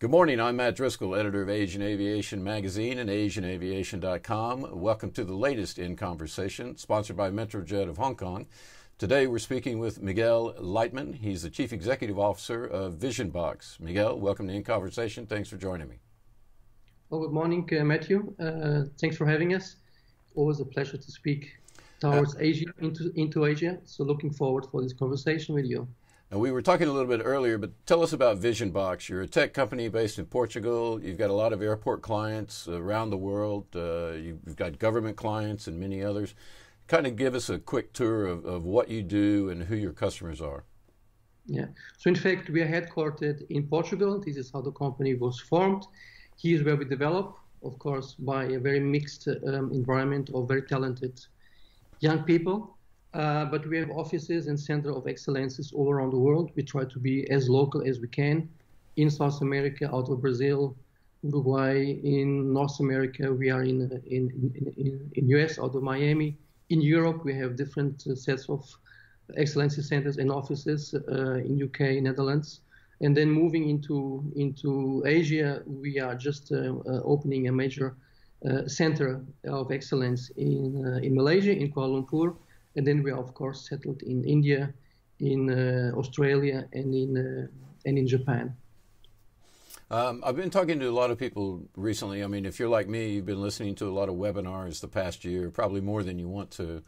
Good morning, I'm Matt Driskill, editor of Asian Aviation Magazine and AsianAviation.com. Welcome to the latest In Conversation, sponsored by Metrojet of Hong Kong. Today we're speaking with Miguel Leitmann. He's the Chief Executive Officer of VisionBox. Miguel, welcome to In Conversation. Thanks for joining me. Well, good morning, Matthew. Thanks for having us. Always a pleasure to speak towards Asia, into Asia. So looking forward for this conversation with you. Now, we were talking a little bit earlier, but tell us about VisionBox. You're a tech company based in Portugal. You've got a lot of airport clients around the world. You've got government clients and many others. Kind of give us a quick tour of what you do and who your customers are. Yeah. So in fact, we are headquartered in Portugal. This is how the company was formed. Here's where we develop, of course, by a very mixed environment of very talented young people. But we have offices and center of excellences all around the world. We try to be as local as we can. In South America, out of Brazil, Uruguay. In North America, we are in US, out of Miami. In Europe, we have different sets of excellency centers and offices in UK, Netherlands. And then moving into Asia, we are just opening a major center of excellence in Malaysia, in Kuala Lumpur. And then we are, of course, settled in India, in Australia, and in Japan. I've been talking to a lot of people recently. I mean, if you're like me, you've been listening to a lot of webinars the past year, probably more than you want to.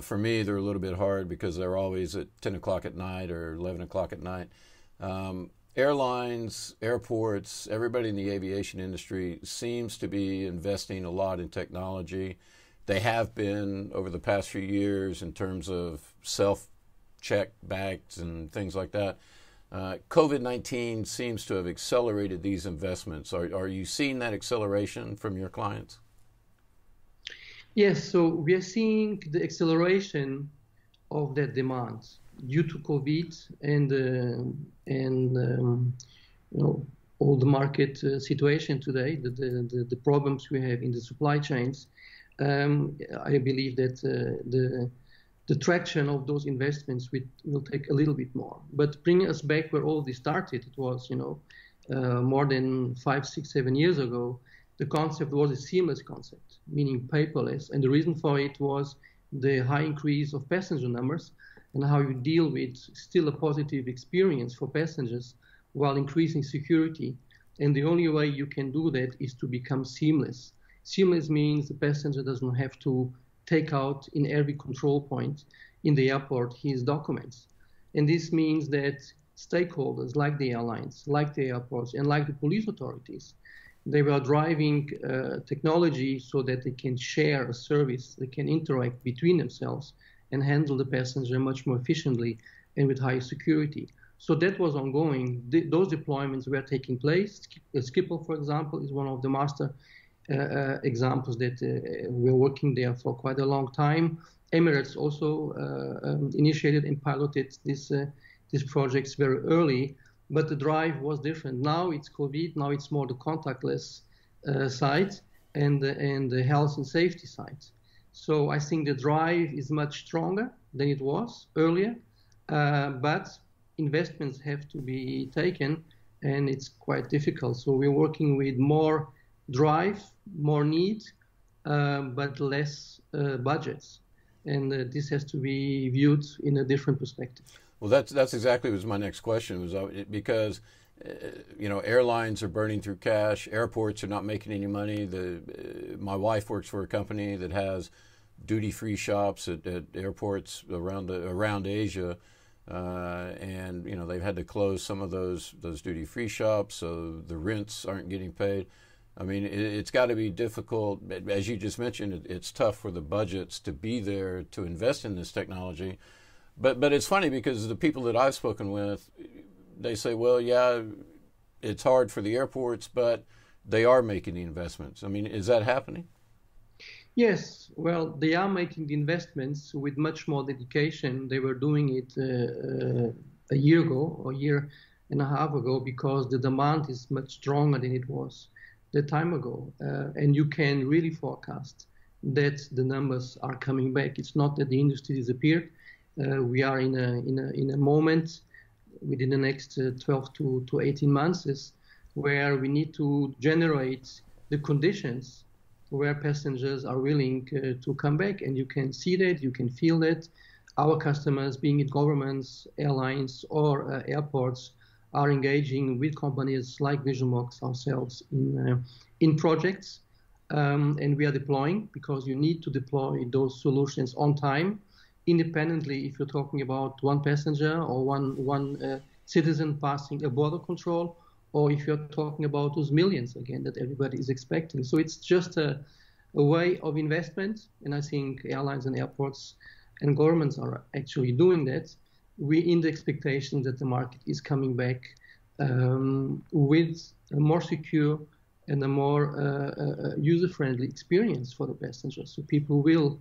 For me, they're a little bit hard because they're always at 10 o'clock at night or 11 o'clock at night. Airlines, airports, everybody in the aviation industry seems to be investing a lot in technology. They have been over the past few years in terms of self-check bags and things like that. COVID-19 seems to have accelerated these investments. Are you seeing that acceleration from your clients? Yes, so we are seeing the acceleration of that demand due to COVID and all the market situation today, the problems we have in the supply chains. I believe that the traction of those investments will take a little bit more. But bringing us back where all this started, it was more than 5, 6, 7 years ago. The concept was a seamless concept, meaning paperless, and the reason for it was the high increase of passenger numbers and how you deal with still a positive experience for passengers while increasing security. And the only way you can do that is to become seamless. Seamless means the passenger doesn't have to take out in every control point in the airport his documents. And this means that stakeholders like the airlines, like the airports, and like the police authorities, they were driving technology so that they can share a service, they can interact between themselves and handle the passenger much more efficiently and with high security. So that was ongoing. Those deployments were taking place. Schiphol, for example, is one of the master examples that we're working there for quite a long time. Emirates also initiated and piloted these projects very early, but the drive was different. Now it's COVID, now it's more the contactless side and the health and safety side. So I think the drive is much stronger than it was earlier, but investments have to be taken and it's quite difficult. So we're working with more drive, more need, but less budgets. And this has to be viewed in a different perspective. Well, that's exactly was my next question, was because airlines are burning through cash, airports are not making any money. My wife works for a company that has duty-free shops at airports around Asia, and they've had to close some of those duty-free shops, so the rents aren't getting paid. I mean, it's got to be difficult. As you just mentioned, it's tough for the budgets to be there to invest in this technology. But it's funny because the people that I've spoken with, they say, well, yeah, it's hard for the airports, but they are making the investments. I mean, is that happening? Yes. Well, they are making the investments with much more dedication. They were doing it a year ago or a year and a half ago because the demand is much stronger than it was that time ago. And you can really forecast that the numbers are coming back. It's not that the industry disappeared. We are in a moment within the next 12 to 18 months where we need to generate the conditions where passengers are willing to come back. And you can see that, you can feel that. Our customers, being it governments, airlines, or airports, are engaging with companies like Visionbox ourselves in projects. And we are deploying, because you need to deploy those solutions on time, independently if you're talking about one passenger or one citizen passing a border control, or if you're talking about those millions, again, that everybody is expecting. So it's just a way of investment, and I think airlines and airports and governments are actually doing that. We're in the expectation that the market is coming back with a more secure and a more user-friendly experience for the passengers. So people will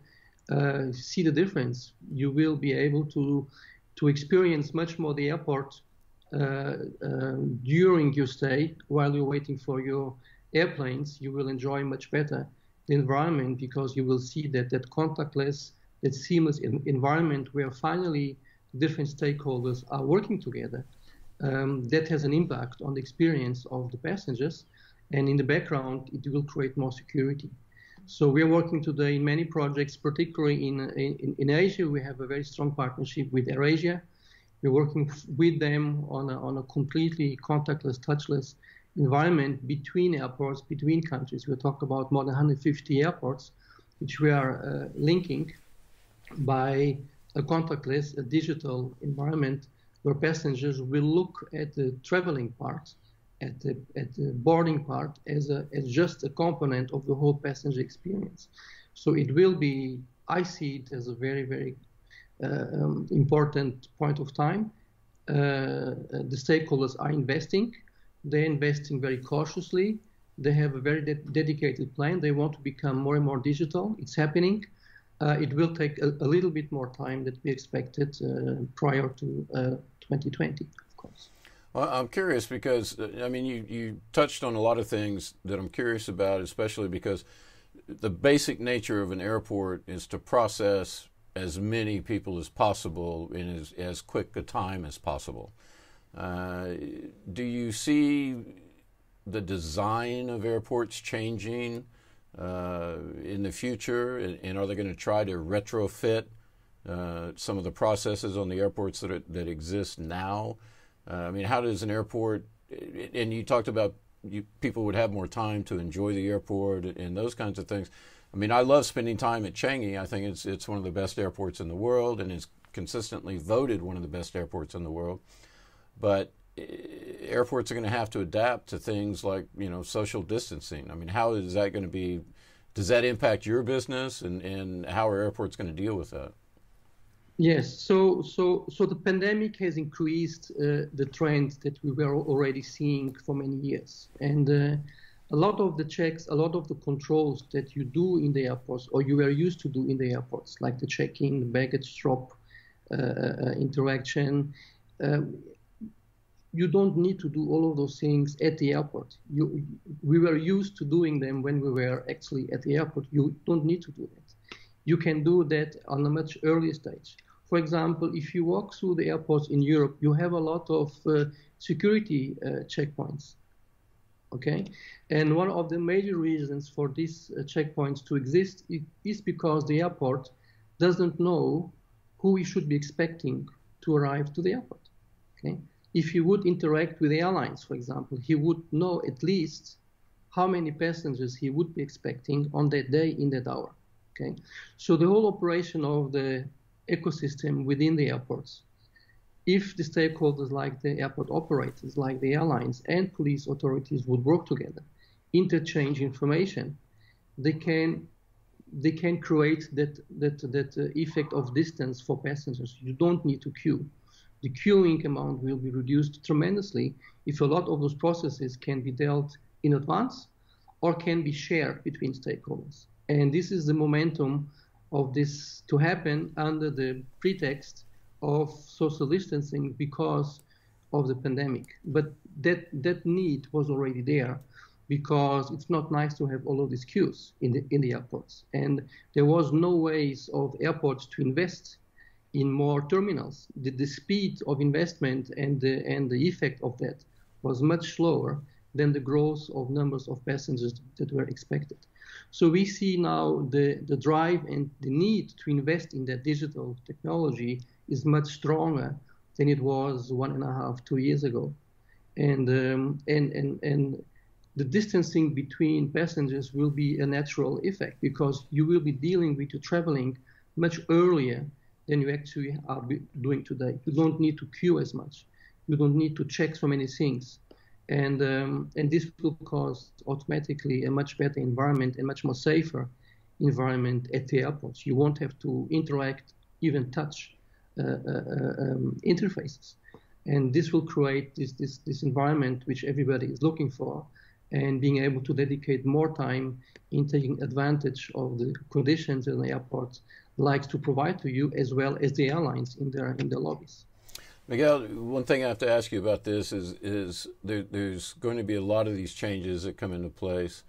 see the difference. You will be able to experience much more the airport during your stay while you're waiting for your airplanes. You will enjoy much better the environment, because you will see that contactless, that seamless environment where finally different stakeholders are working together. That has an impact on the experience of the passengers, and in the background it will create more security. So we are working today in many projects, particularly in Asia. We have a very strong partnership with AirAsia. We're working with them on a completely contactless, touchless environment between airports, between countries. We're talking about more than 150 airports, which we are linking by a contactless, a digital environment where passengers will look at the traveling part, at the boarding part as just a component of the whole passenger experience. So it will be, I see it as a very, very important point of time. The stakeholders are investing. They're investing very cautiously. They have a very dedicated plan. They want to become more and more digital. It's happening. It will take a little bit more time than we expected prior to 2020, of course. Well, I'm curious because, I mean, you touched on a lot of things that I'm curious about, especially because the basic nature of an airport is to process as many people as possible in as quick a time as possible. Do you see the design of airports changing in the future, and are they going to try to retrofit some of the processes on the airports that exist now? I mean, how does an airport, and you talked about people would have more time to enjoy the airport and those kinds of things. I mean, I love spending time at Changi. I think it's one of the best airports in the world, and is consistently voted one of the best airports in the world. But airports are going to have to adapt to things like, social distancing. I mean, how is that going to be? Does that impact your business, and how are airports going to deal with that? Yes, so the pandemic has increased the trend that we were already seeing for many years, and a lot of the checks, a lot of the controls that you do in the airports, or you were used to do in the airports, like the check-in, the baggage drop interaction, you don't need to do all of those things at the airport. We were used to doing them when we were actually at the airport. You don't need to do that. You can do that on a much earlier stage. For example, if you walk through the airports in Europe, you have a lot of security checkpoints. Okay, and one of the major reasons for these checkpoints to exist is because the airport doesn't know who we should be expecting to arrive to the airport. Okay, if he would interact with airlines, for example, he would know at least how many passengers he would be expecting on that day in that hour. Okay, so the whole operation of the ecosystem within the airports, if the stakeholders like the airport operators, like the airlines and police authorities would work together, interchange information, they can create that effect of distance for passengers. You don't need to queue. The queuing amount will be reduced tremendously if a lot of those processes can be dealt in advance or can be shared between stakeholders. And this is the momentum of this to happen under the pretext of social distancing because of the pandemic. But that need was already there, because it's not nice to have all of these queues in the airports. And there was no ways of airports to invest in more terminals. The speed of investment and the effect of that was much slower than the growth of numbers of passengers that were expected. So we see now the drive and the need to invest in that digital technology is much stronger than it was 1.5, 2 years ago. And the distancing between passengers will be a natural effect because you will be dealing with your traveling much earlier than you actually are doing today. You don't need to queue as much. You don't need to check so many things. And this will cause automatically a much better environment and much more safer environment at the airports. You won't have to interact, even touch interfaces. And this will create this environment which everybody is looking for, and being able to dedicate more time in taking advantage of the conditions that the airport likes to provide to you, as well as the airlines in their lobbies. Miguel, one thing I have to ask you about this is there's going to be a lot of these changes that come into place.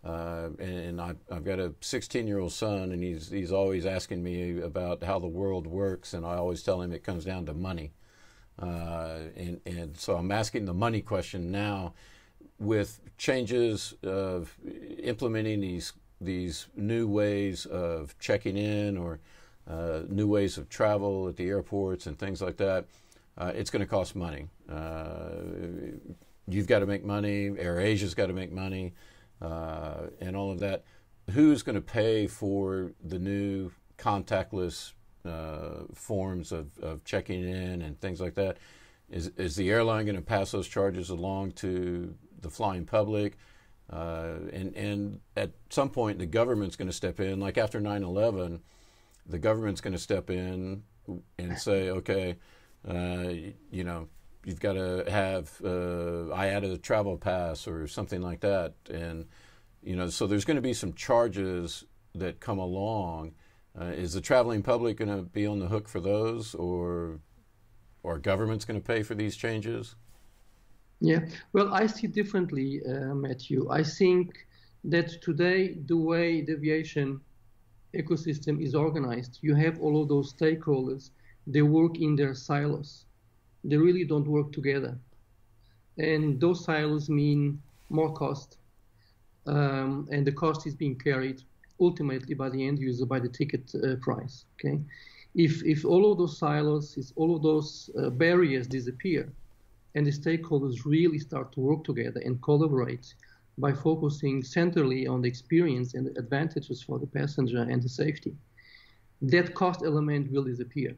And I've got a 16-year-old son, and he's always asking me about how the world works, and I always tell him it comes down to money. And so I'm asking the money question now. With changes of implementing these new ways of checking in, or new ways of travel at the airports and things like that, it's going to cost money. You've got to make money. AirAsia's got to make money, and all of that. Who's going to pay for the new contactless forms of checking in and things like that? Is the airline going to pass those charges along to the flying public? And at some point, the government's going to step in. Like after 9/11, the government's going to step in and say, okay, you've got to have IATA travel pass or something like that. And, so there's going to be some charges that come along. Is the traveling public going to be on the hook for those, or government's going to pay for these changes? Yeah, well, I see differently, Matthew. I think that today, the way the aviation ecosystem is organized, you have all of those stakeholders. They work in their silos. They really don't work together. And those silos mean more cost. And the cost is being carried ultimately by the end user, by the ticket price. Okay, if all of those silos, if all of those barriers disappear, and the stakeholders really start to work together and collaborate by focusing centrally on the experience and the advantages for the passenger and the safety, that cost element will disappear.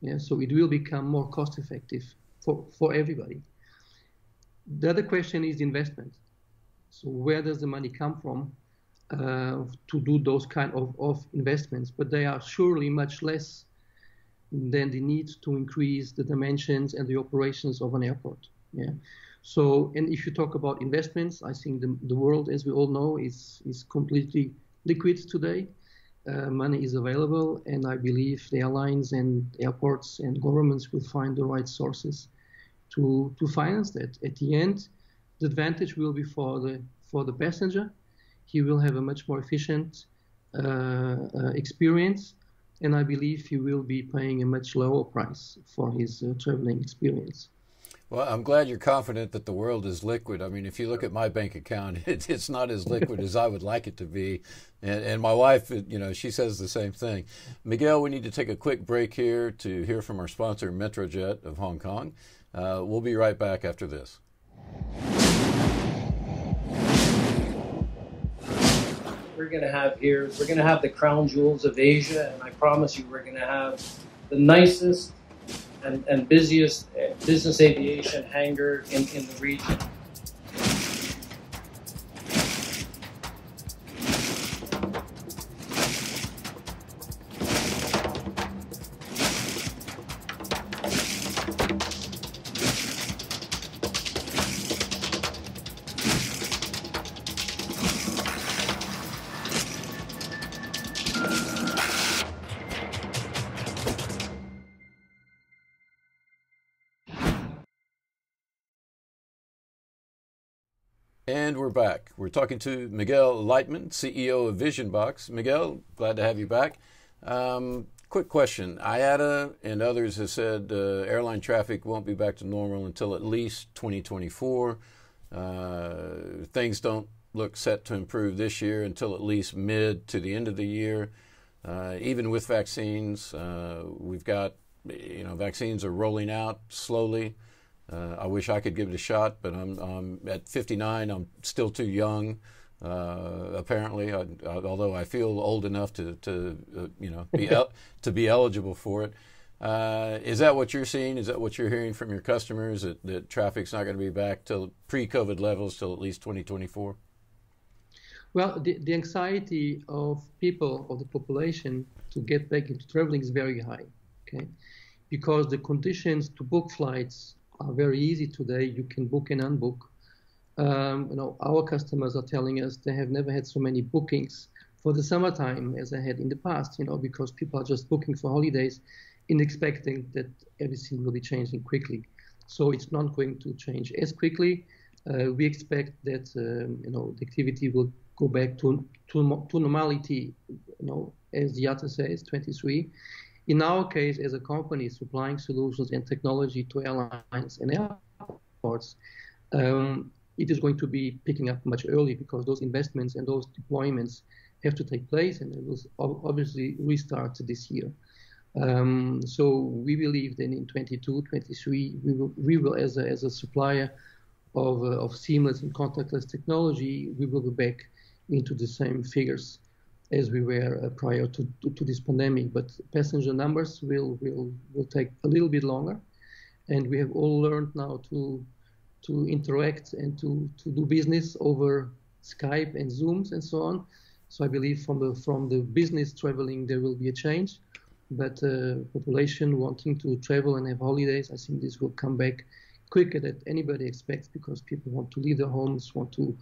Yeah, so it will become more cost effective for everybody. The other question is investment. So where does the money come from to do those kind of investments? But they are surely much less than the need to increase the dimensions and the operations of an airport. Yeah. So, and if you talk about investments, I think the world, as we all know, is completely liquid today. Money is available, and I believe the airlines and airports and governments will find the right sources to finance that. At the end, the advantage will be for the passenger. He will have a much more efficient experience, and I believe he will be paying a much lower price for his traveling experience. Well, I'm glad you're confident that the world is liquid. I mean, if you look at my bank account, it's not as liquid as I would like it to be. And my wife, she says the same thing. Miguel, we need to take a quick break here to hear from our sponsor, Metrojet of Hong Kong. We'll be right back after this. We're going to have the crown jewels of Asia, and I promise you we're going to have the nicest and busiest business aviation hangar in the region. And we're back. We're talking to Miguel Leitmann, CEO of VisionBox. Miguel, glad to have you back. Quick question. IATA and others have said airline traffic won't be back to normal until at least 2024. Things don't look set to improve this year until at least mid to the end of the year. Even with vaccines, we've got, vaccines are rolling out slowly. I wish I could give it a shot, but I'm at 59. I'm still too young, apparently. Although I feel old enough to be eligible for it. Is that what you're seeing? Is that what you're hearing from your customers? That traffic's not going to be back to pre-COVID levels till at least 2024? Well, the anxiety of people, of the population, to get back into traveling is very high. Okay, because the conditions to book flights are very easy today. You can book and unbook. Our customers are telling us they have never had so many bookings for the summertime as I had in the past. Because people are just booking for holidays, in expecting that everything will be changing quickly. So it's not going to change as quickly. We expect that the activity will go back to normality. As the IATA says, 23. In our case, as a company supplying solutions and technology to airlines and airports, it is going to be picking up much earlier because those investments and those deployments have to take place, and it will obviously restart this year. So we believe that in 22, 23, we will as a supplier of seamless and contactless technology, we will go back into the same figures as we were prior to this pandemic. But passenger numbers will take a little bit longer, and we have all learned now to interact and to do business over Skype and Zooms and so on. So I believe from the business traveling there will be a change, but population wanting to travel and have holidays, I think this will come back quicker than anybody expects, because people want to leave their homes, want to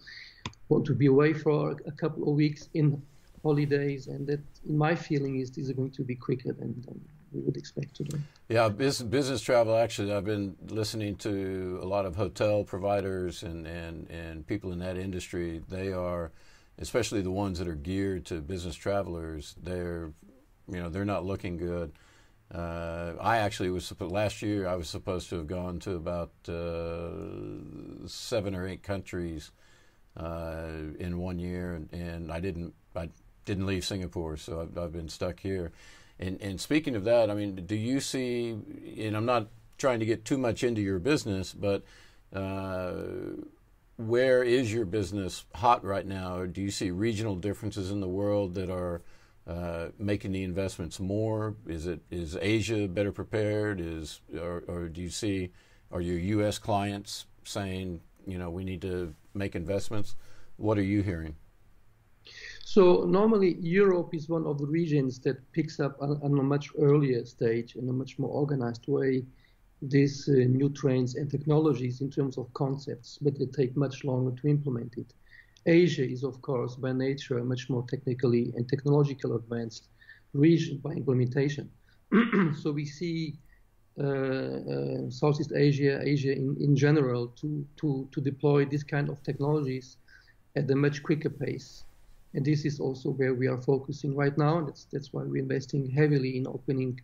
be away for a couple of weeks in holidays, and that, in my feeling, is these are going to be quicker than we would expect to do. Yeah, business travel, actually, I've been listening to a lot of hotel providers and people in that industry. They are, especially the ones that are geared to business travelers, they're not looking good. I actually last year I was supposed to have gone to about 7 or 8 countries in 1 year, and I didn't leave Singapore, so I've been stuck here. And speaking of that, I mean, do you see, and I'm not trying to get too much into your business, but where is your business hot right now? Or do you see regional differences in the world that are making the investments more? Is Asia better prepared? Or do you see, are your U.S. clients saying, we need to make investments? What are you hearing? So normally Europe is one of the regions that picks up on a much earlier stage, in a much more organized way, these new trends and technologies in terms of concepts, but they take much longer to implement it. Asia is, of course, by nature, a much more technically and technologically advanced region by implementation. So we see Southeast Asia in general, to deploy this kind of technologies at a much quicker pace. And this is also where we are focusing right now. And that's why we're investing heavily in opening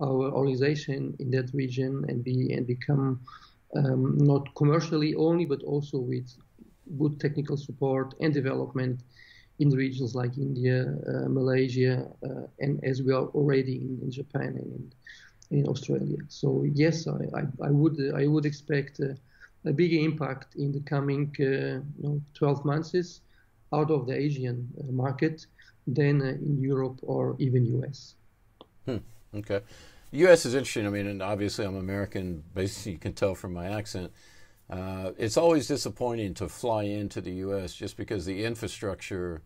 our organization in that region and become not commercially only, but also with good technical support and development in regions like India, Malaysia, and as we are already in Japan and in Australia. So yes, I would expect a bigger impact in the coming 12 months out of the Asian market than in Europe or even US. Okay. U.S. is interesting. I mean, and obviously I'm American. Basically, you can tell from my accent. It's always disappointing to fly into the U.S. just because the infrastructure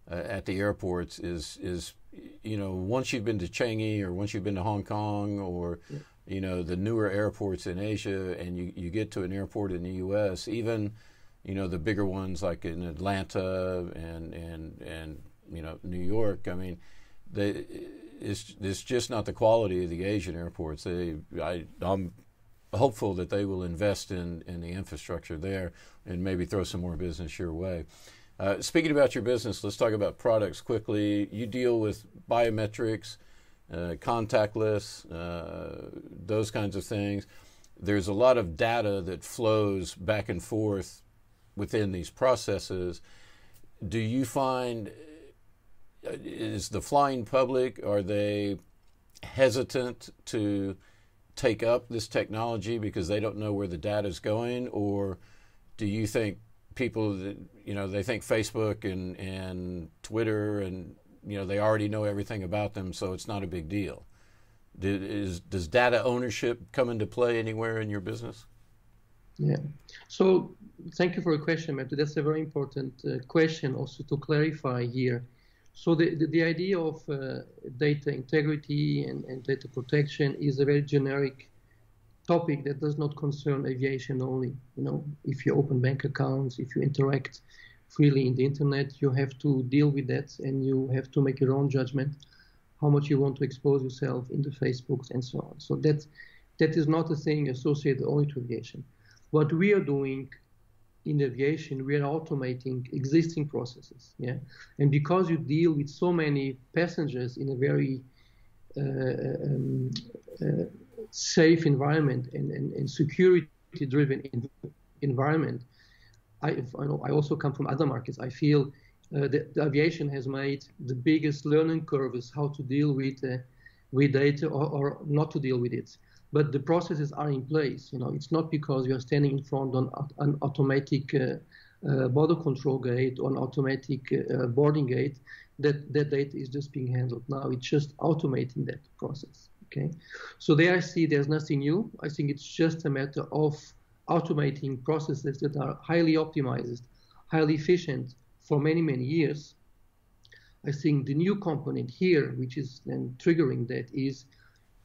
at the airports is once you've been to Changi or once you've been to Hong Kong or the newer airports in Asia, and you get to an airport in the U.S., even the bigger ones like in Atlanta and New York. I mean, it's just not the quality of the Asian airports. I'm hopeful that they will invest in the infrastructure there and maybe throw some more business your way. Speaking about your business, let's talk about products quickly. You deal with biometrics, contactless, those kinds of things. There's a lot of data that flows back and forth within these processes. Do you find, is the flying public, are they hesitant to take up this technology because they don't know where the data is going? Or do you think people that, they think Facebook and Twitter and, they already know everything about them, so it's not a big deal? Does data ownership come into play anywhere in your business? Yeah. So thank you for your question, Matt. That's a very important question also to clarify here. So the idea of data integrity and data protection is a very generic topic that does not concern aviation only. If you open bank accounts, if you interact freely in the internet, you have to deal with that, and you have to make your own judgment how much you want to expose yourself in the Facebooks and so on. So that is not a thing associated only to aviation. What we are doing in aviation, we are automating existing processes. Yeah, and because you deal with so many passengers in a very safe environment and security-driven environment, I also come from other markets. I feel that the aviation has made the biggest learning curves how to deal with data or not to deal with it. But the processes are in place. It's not because you are standing in front of an automatic border control gate or an automatic boarding gate that data is just being handled. Now it's just automating that process. Okay, so there I see there's nothing new. I think it's just a matter of automating processes that are highly optimized, highly efficient for many, many years. I think the new component here, which is then triggering that, is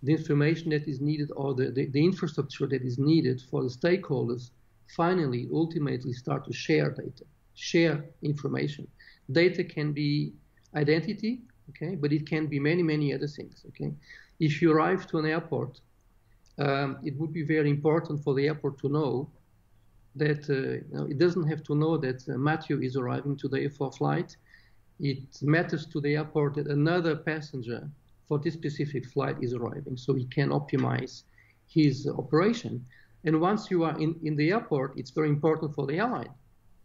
the information that is needed, or the infrastructure that is needed for the stakeholders finally, ultimately start to share data, share information. Data can be identity, okay, but it can be many, many other things, okay. If you arrive to an airport, it would be very important for the airport to know that it doesn't have to know that Matthew is arriving today for a flight. It matters to the airport that another passenger for this specific flight is arriving, so he can optimize his operation. And once you are in the airport, it's very important for the airline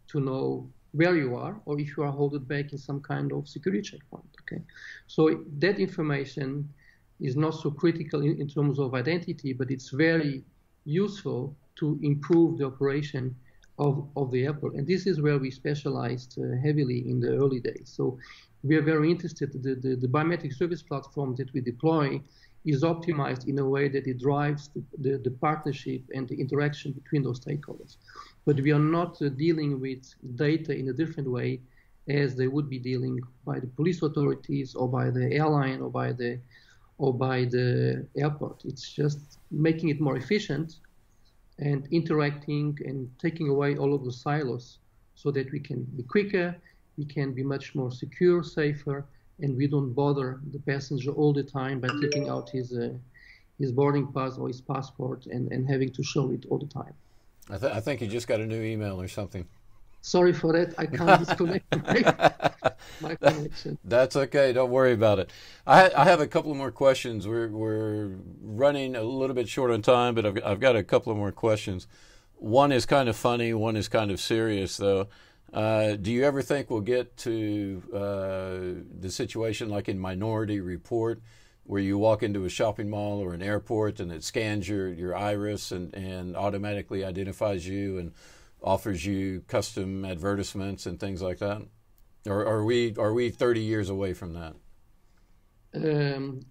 to know where you are, or if you are held back in some kind of security checkpoint. Okay, so that information is not so critical in terms of identity, but it's very useful to improve the operation of the airport. And this is where we specialized heavily in the early days. So we are very interested. The biometric service platform that we deploy is optimized in a way that it drives the partnership and the interaction between those stakeholders. But we are not dealing with data in a different way as they would be dealing by the police authorities or by the airline or by the airport. It's just making it more efficient and interacting and taking away all of the silos so that we can be quicker, we can be much more secure, safer, and we don't bother the passenger all the time by taking out his boarding pass or his passport and having to show it all the time. I think you just got a new email or something. Sorry for that. I can't disconnect my connection. That's okay. Don't worry about it. I have a couple more questions. We're running a little bit short on time, but I've got a couple of more questions. One is kind of funny. One is kind of serious, though. Do you ever think we'll get to the situation like in Minority Report, where you walk into a shopping mall or an airport and it scans your iris and automatically identifies you and offers you custom advertisements and things like that? Or are we 30 years away from that?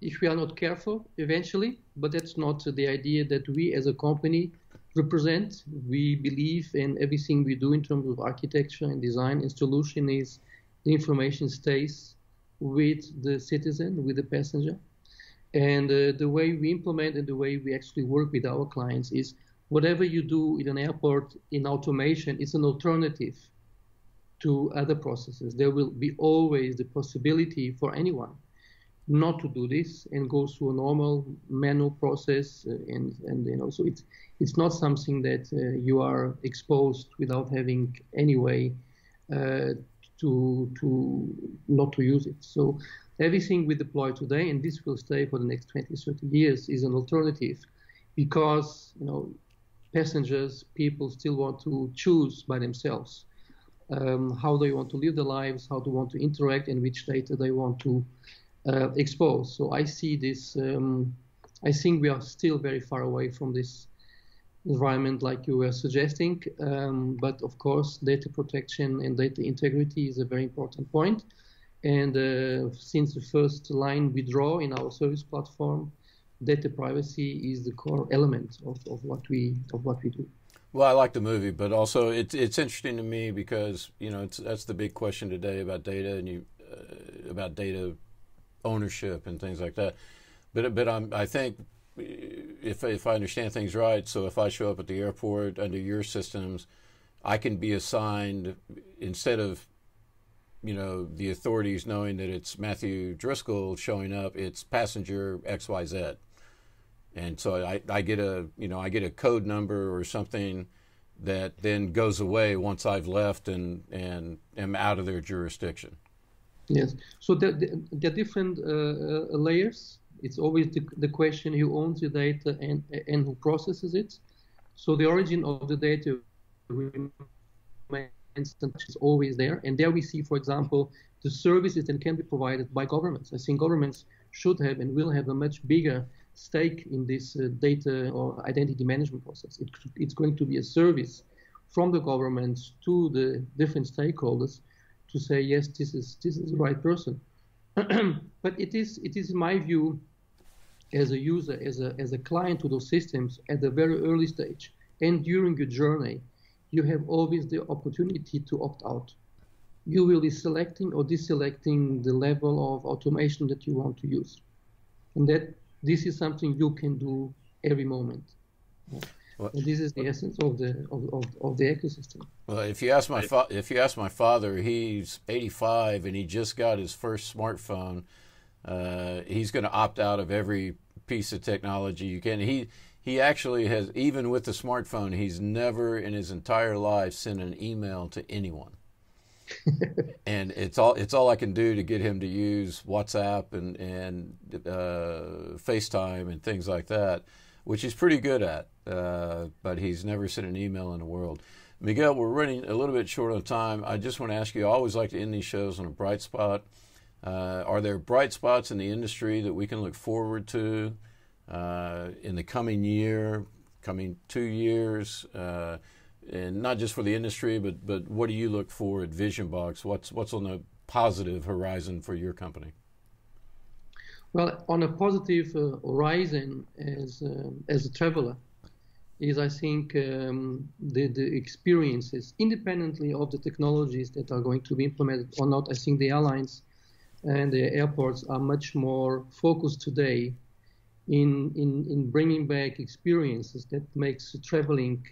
If we are not careful, eventually, but that's not the idea that we as a company represent. We believe in everything we do in terms of architecture and design and solution is the information stays with the citizen, with the passenger. And the way we implement and the way we actually work with our clients is whatever you do in an airport in automation is an alternative to other processes. There will be always the possibility for anyone not to do this and go through a normal manual process, and so it's not something that you are exposed without having any way to not to use it. So everything we deploy today, and this will stay for the next 20, 30 years, is an alternative, because passengers, people still want to choose by themselves how they want to live their lives, how they want to interact, and which data they want to expose. So I see this. I think we are still very far away from this environment like you were suggesting. But of course, data protection and data integrity is a very important point. And since the first line we draw in our service platform, data privacy is the core element of what we do. Well, I like the movie, but also it's interesting to me because that's the big question today about data and about data ownership and things like that. But I think if I understand things right, so if I show up at the airport under your systems, I can be assigned, instead of the authorities knowing that it's Matthew Driskill showing up, it's passenger XYZ. And so I get a code number or something that then goes away once I've left and am out of their jurisdiction. Yes. So the different layers. It's always the question who owns the data and who processes it. So the origin of the data remains always there. And there we see, for example, the services that can be provided by governments. I think governments should have and will have a much bigger stake in this data or identity management process. It's going to be a service from the government to the different stakeholders to say, yes, this is the right person. But it is in my view, as a user, as a client to those systems at the very early stage and during your journey, you have always the opportunity to opt out. You will be selecting or deselecting the level of automation that you want to use, and that this is something you can do every moment. And this is the essence of the ecosystem. Well, if you ask my father, he's 85 and he just got his first smartphone. He's going to opt out of every piece of technology you can. He actually has, even with the smartphone, he's never in his entire life sent an email to anyone. And it's all I can do to get him to use WhatsApp and FaceTime and things like that, which he's pretty good at. But he's never sent an email in the world. Miguel, we're running a little bit short on time. I just want to ask you, I always like to end these shows on a bright spot. Are there bright spots in the industry that we can look forward to in the coming year, coming 2 years? And not just for the industry, but what do you look for at VisionBox? What's on the positive horizon for your company? Well, on a positive horizon as a traveler is, I think, the experiences, independently of the technologies that are going to be implemented or not. I think the airlines and the airports are much more focused today in bringing back experiences that makes traveling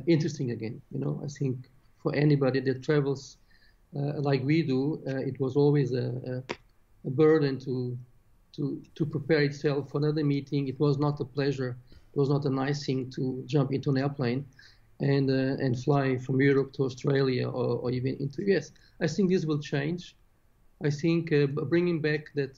interesting again. I think for anybody that travels like we do, it was always a burden to prepare itself for another meeting. It was not a pleasure. It was not a nice thing to jump into an airplane and fly from Europe to Australia or even into the US. I think this will change. I think bringing back that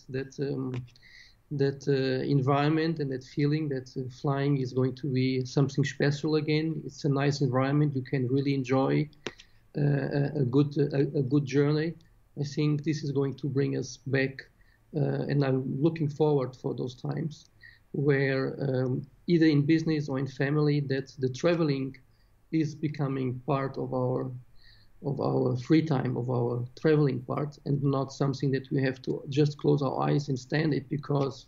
environment and that feeling that flying is going to be something special again. It's a nice environment. You can really enjoy a good journey. I think this is going to bring us back, and I'm looking forward for those times where either in business or in family, that the traveling is becoming part of our free time, of our traveling part, and not something that we have to just close our eyes and stand it, because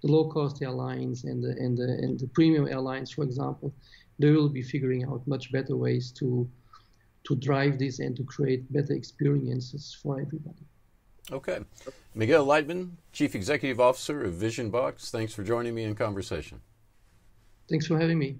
the low-cost airlines and the premium airlines, for example, they will be figuring out much better ways to drive this and to create better experiences for everybody. Okay. Miguel Leitmann, Chief Executive Officer of VisionBox, thanks for joining me in conversation. Thanks for having me.